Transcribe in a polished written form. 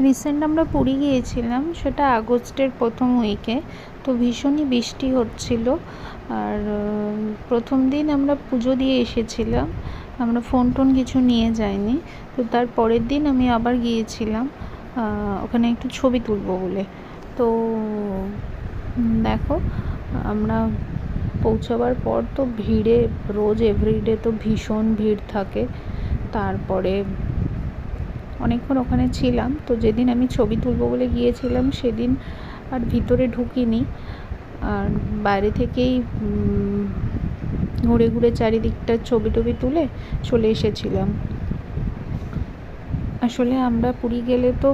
Recent আমরা পুরী গিয়েছিলাম, সেটা আগস্টের প্রথম উইকে। তো ভীষণই বৃষ্টি হচ্ছিল। আর প্রথম দিন আমরা পুজো দিয়ে এসেছিলাম, আমরা ফোন টোন কিছু নিয়ে যাইনি। তো তার পরের দিন আমি আবার গিয়েছিলাম ওখানে একটু ছবি তুলবো বলে। তো দেখো, আমরা পৌঁছাবার পর তো ভিড়ে, রোজ এভরিডে তো ভীষণ ভিড় থাকে। তারপরে অনেকক্ষণ ওখানে ছিলাম। তো যেদিন আমি ছবি তুলবো বলে গিয়েছিলাম সেদিন আর ভিতরে ঢুকিনি, আর বাইরে থেকেই ঘুরে ঘুরে চারিদিকটা ছবি টবি তুলে চলে এসেছিলাম। আসলে আমরা পুরী গেলে তো